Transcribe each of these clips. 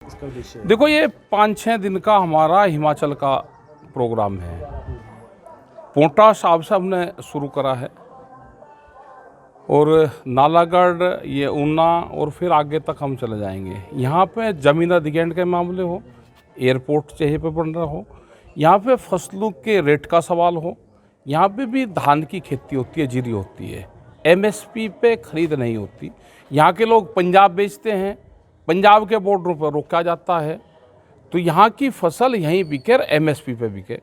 इसका उद्देश्य है? देखो, ये 5-6 दिन का हमारा हिमाचल का प्रोग्राम है। पोंटा साहब से हमने शुरू करा है और नालागढ़, ये ऊना और फिर आगे तक हम चले जाएंगे। यहाँ पे ज़मीन अधिग्रहण के मामले हो, एयरपोर्ट चाहे पे बन रहा हो, यहाँ पे फसलों के रेट का सवाल हो, यहाँ पे भी धान की खेती होती है, जीरी होती है, एमएसपी पे खरीद नहीं होती। यहाँ के लोग पंजाब बेचते हैं, पंजाब के बॉर्डरों पर रोका जाता है, तो यहाँ की फसल यहीं बिके और एमएसपी पे बिके।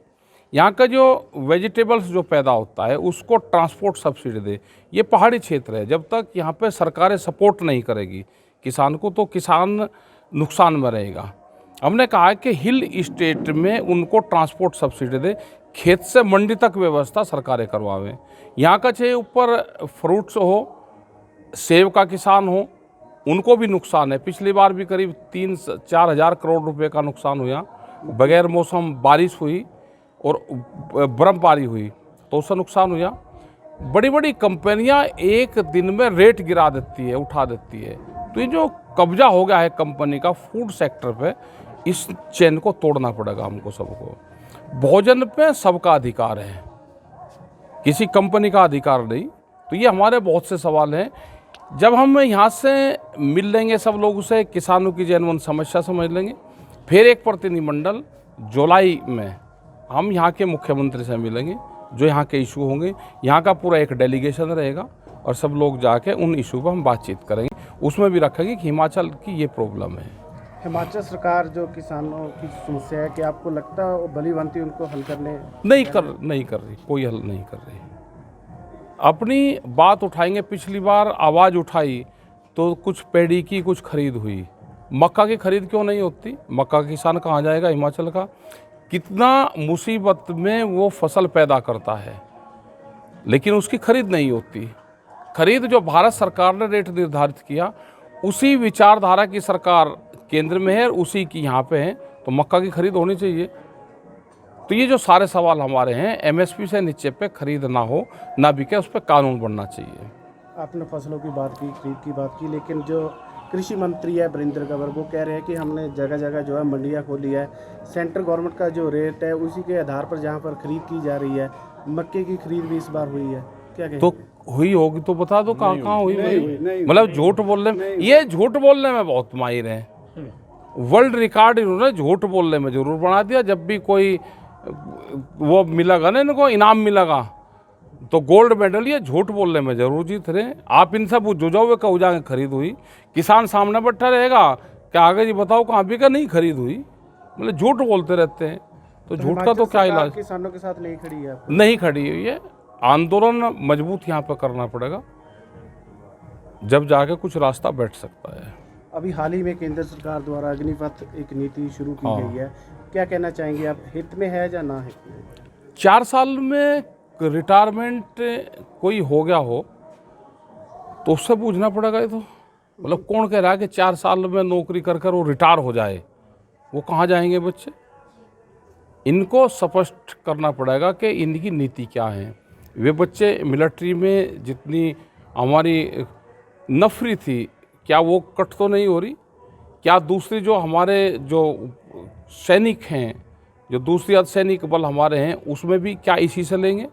यहाँ का जो वेजिटेबल्स जो पैदा होता है उसको ट्रांसपोर्ट सब्सिडी दे। ये पहाड़ी क्षेत्र है, जब तक यहाँ पे सरकारें सपोर्ट नहीं करेगी किसान को तो किसान नुकसान में रहेगा। हमने कहा है कि हिल स्टेट में उनको ट्रांसपोर्ट सब्सिडी दे, खेत से मंडी तक व्यवस्था सरकारें करवावें। यहाँ का चाहे ऊपर फ्रूट्स हो, सेब का किसान हो, उनको भी नुकसान है। पिछली बार भी करीब 3-4 हज़ार करोड़ रुपए का नुकसान हुआ, बगैर मौसम बारिश हुई और बर्फबारी हुई तो उससे नुकसान हुआ। बड़ी बड़ी कंपनियां एक दिन में रेट गिरा देती है, उठा देती है। तो ये जो कब्जा हो गया है कंपनी का फूड सेक्टर पे, इस चेन को तोड़ना पड़ेगा हमको सबको। भोजन पे सबका अधिकार है, किसी कंपनी का अधिकार नहीं। तो ये हमारे बहुत से सवाल हैं। जब हम यहाँ से मिल लेंगे सब लोगों से, किसानों की जेन्युइन समस्या समझ लेंगे, फिर एक प्रतिनिधिमंडल जुलाई में हम यहाँ के मुख्यमंत्री से मिलेंगे, जो यहाँ के इशू होंगे। यहाँ का पूरा एक डेलीगेशन रहेगा और सब लोग जाके उन इशू पर हम बातचीत करेंगे। उसमें भी रखेंगे कि हिमाचल की ये प्रॉब्लम है। हिमाचल सरकार जो किसानों की समस्या है, कि आपको लगता है वो भली भांति उनको हल करने नहीं कर रही, कोई हल नहीं कर रही। अपनी बात उठाएंगे। पिछली बार आवाज़ उठाई तो कुछ पैडी की कुछ खरीद हुई, मक्का की खरीद क्यों नहीं होती? मक्का किसान कहाँ जाएगा? हिमाचल का कितना मुसीबत में वो फसल पैदा करता है, लेकिन उसकी खरीद नहीं होती। खरीद जो भारत सरकार ने रेट निर्धारित किया, उसी विचारधारा की सरकार केंद्र में है और उसी की यहाँ पे है, तो मक्का की खरीद होनी चाहिए। तो ये जो सारे सवाल हमारे हैं, एमएसपी से नीचे पे खरीद ना हो, ना बिके, उस पर कानून बनना चाहिए। आपने फसलों की बात की, खरीद की बात की, लेकिन जो कृषि मंत्री है वीरेंद्र कंवर, वो कह रहे हैं कि हमने जगह जगह जो है मंडियाँ खोली है, सेंट्रल गवर्नमेंट का जो रेट है उसी के आधार पर जहाँ पर खरीद की जा रही है। मक्के की खरीद भी इस बार हुई है, क्या कहें? तो हुई होगी तो बता दो कहाँ हुई? मतलब झूठ बोलने में, ये झूठ बोलने में बहुत माहिर हैं। वर्ल्ड रिकॉर्ड इन्होंने झूठ बोलने में जरूर बना दिया। जब भी कोई वो मिलेगा ना, इनको इनाम मिलेगा तो गोल्ड मेडल, ये झूठ बोलने में जरूर जीत रहे। आप इनसे पूछो, जाओ वे कहू जाके खरीद हुई, किसान सामने बैठा रहेगा क्या आगे जी बताओ कहाँ भी का नहीं खरीद हुई। मतलब झूठ बोलते रहते हैं, तो झूठ का तो क्या इलाज? किसानों के साथ नहीं खड़ी है? नहीं खड़ी हुई है। आंदोलन मजबूत यहाँ पर करना पड़ेगा, जब जाके कुछ रास्ता बैठ सकता है। अभी हाल ही में केंद्र सरकार द्वारा अग्निपथ एक नीति शुरू की गई है, क्या कहना चाहेंगे आप? हित में है या ना हित में? 4 साल में रिटायरमेंट कोई हो गया हो तो उससे पूछना पड़ेगा। ये तो मतलब कौन कह रहा है कि 4 साल में नौकरी कर कर वो रिटायर हो जाए? वो कहाँ जाएंगे बच्चे? इनको स्पष्ट करना पड़ेगा कि इनकी नीति क्या है। वे बच्चे मिलिट्री में जितनी हमारी नफरी थी, क्या वो कट तो नहीं हो रही? क्या दूसरी जो हमारे जो सैनिक हैं, जो दूसरी अर्धसैनिक बल हमारे हैं, उसमें भी क्या इसी से लेंगे?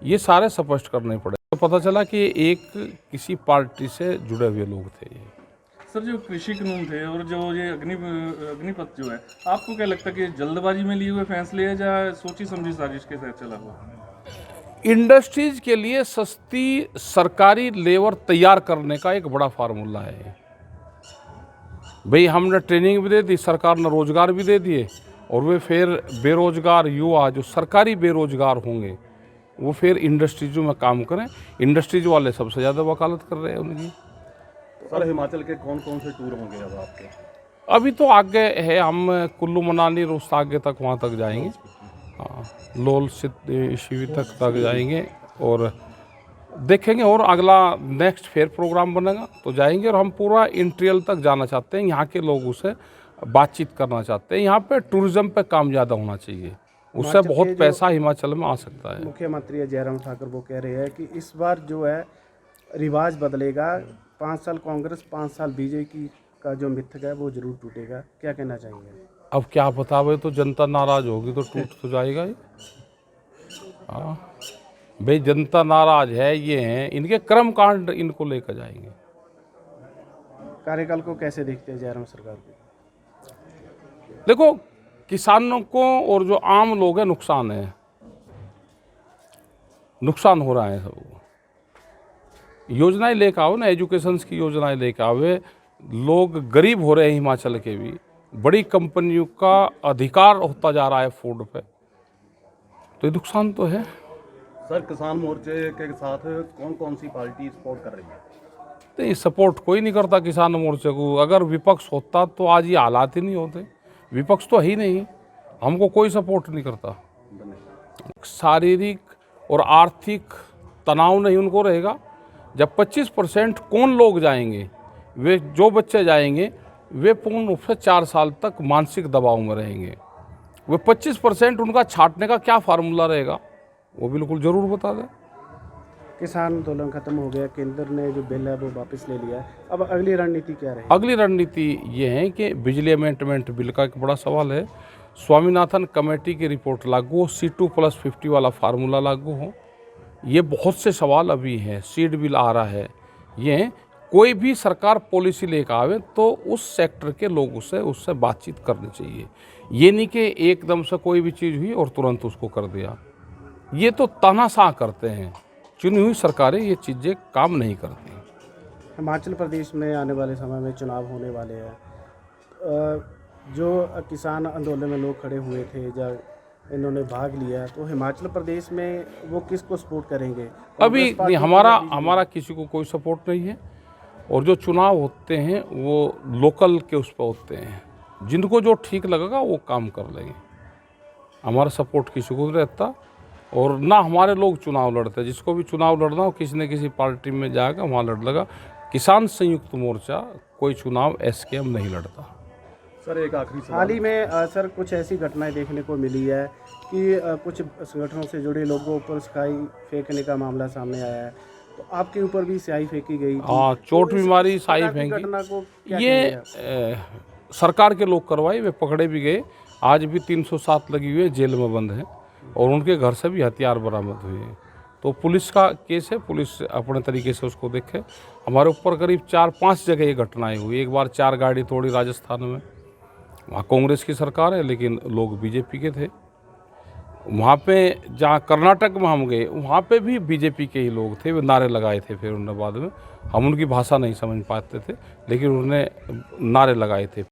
ये सारे स्पष्ट करने पड़े। तो पता चला कि एक किसी पार्टी से जुड़े हुए लोग थे ये। सर, जो कृषि कानून थे और जो ये अग्निपथ जो है, आपको क्या लगता है कि जल्दबाजी में लिए हुए फैसले है या सोची समझी साजिश के साथ चला हुआ? इंडस्ट्रीज के लिए सस्ती सरकारी लेबर तैयार करने का एक बड़ा फार्मूला है भाई। हमने ट्रेनिंग भी दे दी, सरकार ने रोजगार भी दे दिए, और वे फिर बेरोजगार युवा जो सरकारी बेरोजगार होंगे वो फिर इंडस्ट्रीजों में काम करें। इंडस्ट्रीज वाले सबसे ज़्यादा वकालत कर रहे हैं उनकी। सर, हिमाचल के कौन कौन से टूर होंगे अब आपके? अभी तो आगे है, हम कुल्लू मनाली रोज आगे तक वहाँ तक जाएंगे। हाँ, लोल शिविर तक जाएंगे और देखेंगे, और अगला नेक्स्ट फिर प्रोग्राम बनेगा तो जाएंगे। और हम पूरा इंटीरियर तक जाना चाहते हैं, यहाँ के लोगों से बातचीत करना चाहते हैं। यहाँ पे टूरिज्म पे काम ज़्यादा होना चाहिए, उससे बहुत पैसा हिमाचल में आ सकता है। मुख्यमंत्री जयराम ठाकुर वो कह रहे हैं कि इस बार जो है रिवाज बदलेगा, 5 साल कांग्रेस 5 साल बीजेपी का जो मिथक है वो जरूर टूटेगा, क्या कहना चाहेंगे? अब क्या बतावे, तो जनता नाराज होगी तो टूट तो जाएगा ही। हाँ भाई, जनता नाराज है, ये हैं, इनके कर्म कांड इनको लेकर जाएंगे। कार्यकाल को कैसे देखते हैं जयराम सरकार को? देखो, किसानों को और जो आम लोग हैं नुकसान है, नुकसान हो रहा है सबको। योजनाएं लेकर आओ ना, एजुकेशन की योजनाएं लेकर आओ। लोग गरीब हो रहे हैं, हिमाचल के भी। बड़ी कंपनियों का अधिकार होता जा रहा है फूड पे, तो ये नुकसान तो है। सर, किसान मोर्चे के साथ कौन कौन सी पार्टी सपोर्ट कर रही है? तो ये सपोर्ट कोई नहीं करता किसान मोर्चे को। अगर विपक्ष होता तो आज ये हालात ही नहीं होते। विपक्ष तो है ही नहीं, हमको कोई सपोर्ट नहीं करता। शारीरिक और आर्थिक तनाव नहीं उनको रहेगा। जब 25% कौन लोग जाएंगे, वे जो बच्चे जाएंगे वे पूर्ण रूप से 4 साल तक मानसिक दबाव में रहेंगे। वे 25% उनका छांटने का क्या फार्मूला रहेगा, वो बिल्कुल ज़रूर बता दें। किसान आंदोलन खत्म हो गया, केंद्र ने जो बिल है वो वापस ले लिया है, अब अगली रणनीति क्या रहेगी? अगली रणनीति ये है कि बिजली अमेंडमेंट बिल का एक बड़ा सवाल है, स्वामीनाथन कमेटी की रिपोर्ट लागू हो, C2+50 वाला फार्मूला लागू हो। ये बहुत से सवाल अभी हैं। सीड बिल आ रहा है। ये कोई भी सरकार पॉलिसी लेकर आवे तो उस सेक्टर के लोगों से उससे बातचीत करनी चाहिए। ये नहीं कि एकदम से कोई भी चीज़ हुई और तुरंत उसको कर दिया। ये तो तानाशाह करते हैं। चुनी हुई सरकारें ये चीज़ें काम नहीं करती। हिमाचल प्रदेश में आने वाले समय में चुनाव होने वाले हैं। जो किसान आंदोलन में लोग खड़े हुए थे, जब इन्होंने भाग लिया, तो हिमाचल प्रदेश में वो किसको सपोर्ट करेंगे? अभी नहीं, हमारा किसी को कोई सपोर्ट नहीं है। और जो चुनाव होते हैं वो लोकल के उस पर होते हैं, जिनको जो ठीक लगेगा वो काम कर लेंगे। हमारा सपोर्ट किसी को नहीं रहता, और ना हमारे लोग चुनाव लड़ते। जिसको भी चुनाव लड़ना हो किसी न किसी पार्टी में जाएगा, वहाँ लड़ लेगा। किसान संयुक्त मोर्चा कोई चुनाव SKM नहीं लड़ता। सर, एक आखिरी सवाल। हाल ही में सर कुछ ऐसी घटनाएं देखने को मिली है कि कुछ संगठनों से जुड़े लोगों पर स्याही फेंकने का मामला सामने आया है, तो आपके ऊपर भी स्याही फेंकी गई थी। हाँ, चोट तो इस बीमारी स्याही प्रकार की फेंकी। घटना को क्या ये कहेंगे आप? सरकार के लोग करवाए, वे पकड़े भी गए। आज भी 307 लगी हुई है, जेल में बंद है, और उनके घर से भी हथियार बरामद हुए हैं। तो पुलिस का केस है, पुलिस अपने तरीके से उसको देखे। हमारे ऊपर करीब 4-5 जगह ये घटनाएं हुई। एक बार 4 गाड़ी तोड़ी राजस्थान में, वहाँ कांग्रेस की सरकार है लेकिन लोग BJP के थे। वहाँ पे जहाँ कर्नाटक में हम गए, वहाँ पे भी BJP के ही लोग थे। वे नारे लगाए थे, फिर उन्होंने बाद में, हम उनकी भाषा नहीं समझ पाते थे लेकिन उन्होंने नारे लगाए थे।